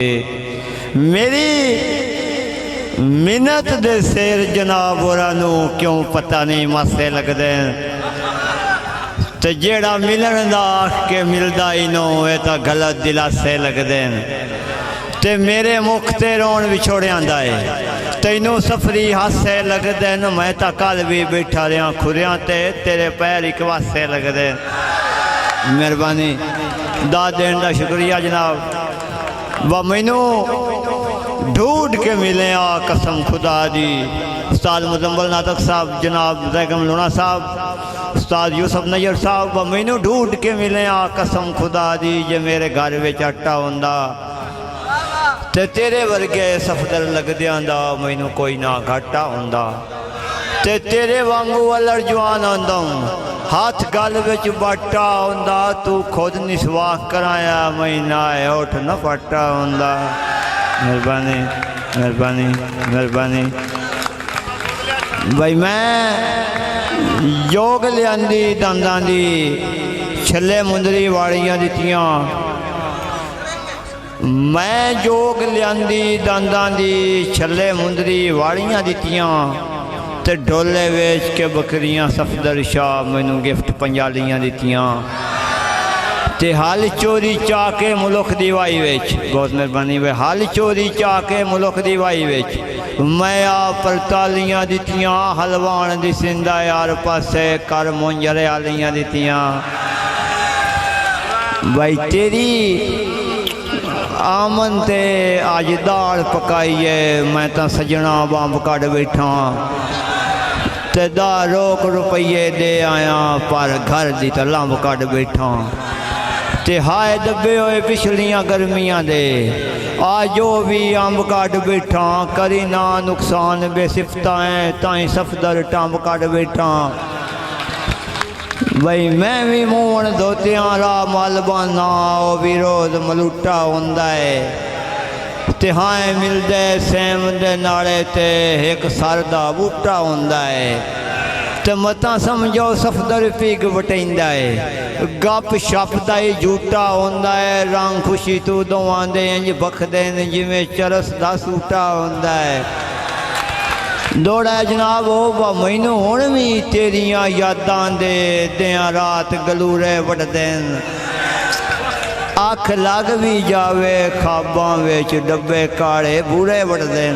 मेरी मिन्नत दे सिर जनाब होरां नूं क्यों पता नहीं मासे लगदे ते जेड़ा मिलन दा आख के मिलदा ही नो ये तां गलत दिलासे लगदे ते मेरे मुख ते रोण विछोड़ियां दा है तैनू सफरी हासे लगदे मैं तां कल भी बैठा रहा खुरियां ते तेरे पैर एक वासे लगदे। मेहरबानी दाद देने का शुक्रिया जनाब। व मैनू ढूंढ के मिले आ कसम खुदा दी। उस्ताद मुजम्मल नातक साहब, जनाब जैगम लूणा साहब, उस्ताद यूसुफ नैयर साहब, व मैनू ढूंढ के मिले आ कसम खुदा दी। जे मेरे घर में आटा होंदा ते तेरे वर्गे सफदर लगदियां दा मैनू कोई ना घाटा होंदा ते तेरे वांगू अलड़ जवान आंदा हाथ गल विच बाटा होंदा तू खुद निस्वाख कराया महीना उठ न फाटा होंदा। मेहरबानी मेहरबानी मेहरबानी भाई मैं योग लियांदी दंदां दी छले मुंदरी वाड़ियां दित्तियां। मैं जोग लियांदी दंदां दी छले मुंदरी वाड़ियां दित्तियां ते डोले वेच के बकरियां सफदर शाह मैनू गिफ्ट पंजालियां दित्तियां ते हाल चोरी चा के मुल्क दी वाई वेच। बहुत मेहरबानी वे हाल चोरी चा के मुल्क दी वाई वेच मैं आ परतालियां दित्तियां हलवान दी सिंधा यार पासे कर मुंजरे आलियां दित्तियां। भाई तेरी आमन ते अज दाल पकाई है मैं तो सजना बंब कट बैठा ते दा रोक रुपये दे आया पर घर दी तो लंब कट बैठा ते हाय दबे होए पिछलियां गर्मियां दे आ जो भी अंब कट बैठा करी ना नुकसान बेसिफता है ताई सफदर टंब कट बैठा। भाई मैं भी मूण धोतियां रा मालबाना ओ भी रोज मलूटा होंदा है ते हाय मिलदे सेम दे नाले ते एक सर दा बूटा होंदा है ते मता समझो सफदर पीग वटेंदा है गप शप दा ही झूठा होंदा है रंग खुशी तू दोवां दे इंज बखदे ने जिवें चरस दा सूटा होंदा है। दौड़ा जनाब हो मैनू हुण भी तेरियां यादां दे दियां रात गलूरे वटदे अख लग भी जावे खाबां विच डब्बे काले बूरे वटदे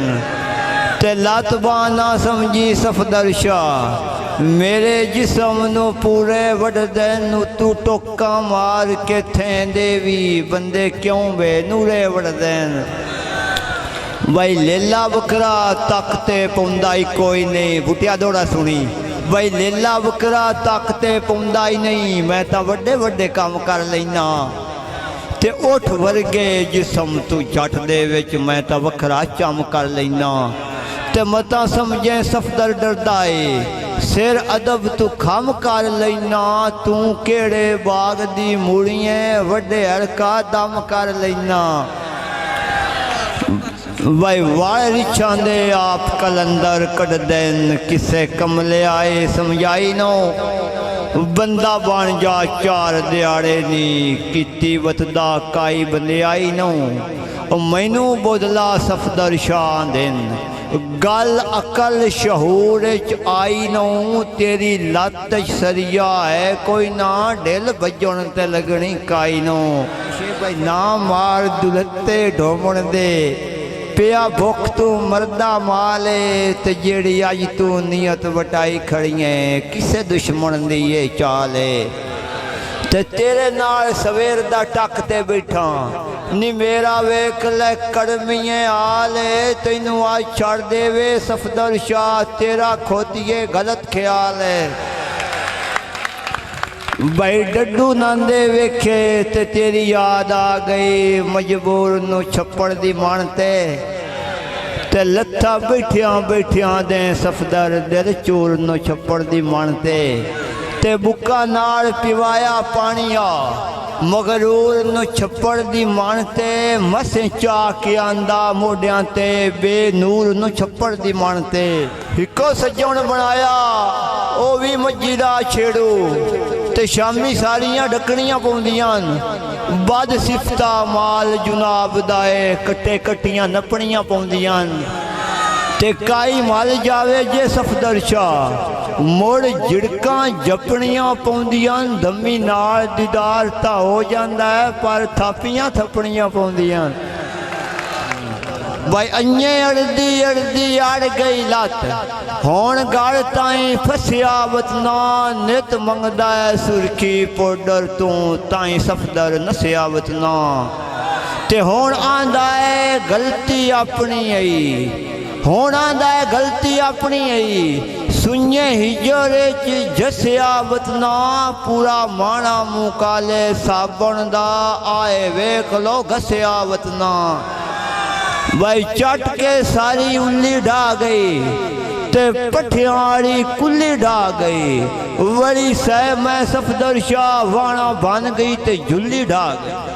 ते लत बांह ना समझी सफदर शाह मेरे जिसम नू पूरे वटदे तू टोका मार के थेंदे भी बंदे क्यों बे नूरे वटदे। भाई लेला बकरा तकते पौंदा ही कोई नहीं बुटिया दौड़ा सुनी भाई लेला बकरा तकते पौंदा ही नहीं मैं तो वड्डे वड्डे काम कर लेना ते उठ वर्गे जिसम तू जट दे विच मैं तो वखरा चम कर लेना ते मता समझे सफदर डरदा है सिर अदब तू खम कर लेना तू केड़े बाग दी मूड़िए वड्डे हड़का दम कर लेना। भाई वाले रिछां दे आप कलंदर कट देन किसे कमले आए समझाई नो बंदा बन जा चार दिहाड़े नी किती वतदा काई बंदियाई नो मैनू बोदला सफदर शाह दिन गल अकल शहूर च आई नो तेरी लत सरिया है कोई ना ढिल बजण ते लगनी काई नो भाई ना मार दुलते ढोमण दे पिया भुख तू मरदा माले ते जेड़ी अज तू नियत वटाई खड़ी है किसे दुश्मन दी ये चाले ते तेरे नाल सवेर दा टक ते बैठा नी मेरा वेख ले कड़मिए आले तैनू आज छड़ देवे सफदर शाह तेरा खुद ये गलत ख्याल है। भाई डड्डू नांदे वेखे ते तेरी याद आ गई मजबूर नू छप्पड़ दी मानते ते लत्था बैठिया बैठिया दे सफदर दिल चूर नू छप्पड़ दी मानते ते बुक्का नाल पिवाया पानिया मगरूर नू छप्पड़ दी मानते मसे चा के आंदा मोडियां ते बेनूर नू छप्पड़ दी मानते हिको सजण बनाया ओ भी मज्जी दा छेड़ू ते शामी सारियां डकनियां पौंदियां बद सिफता माल जुनाब दाए कट्टे कट्टियां नपणियां पौंदियां ते काई मल जावे जे सफदर शाह मुड़ झिड़कां जपणियां पौंदियां धम्मी नाल दीदार तां हो जांदा है पर थापियां थपणियां पौंदियां भाई अन्ये अड़दी अड़दी अड़ गई लत होण गल ताई फसिया वतना नित मंगदा है सुरखी पाउडर तू ताई सफदर नसिया वतना ते होण आंदा है गलती अपनी आई होण आंदा है गलती अपनी आई सुन्ये हिजरे च जसिया वतना पूरा माणा मुकाले साबण दा आए वेख लो घसिया वतना भाई चट के सारी उल्ली ढा गई ते पठियाड़ी कुल्ली ढा गई वड़ी सह मैं सफदर शाह वाणा बन गई ते झुल्ली ढा गई।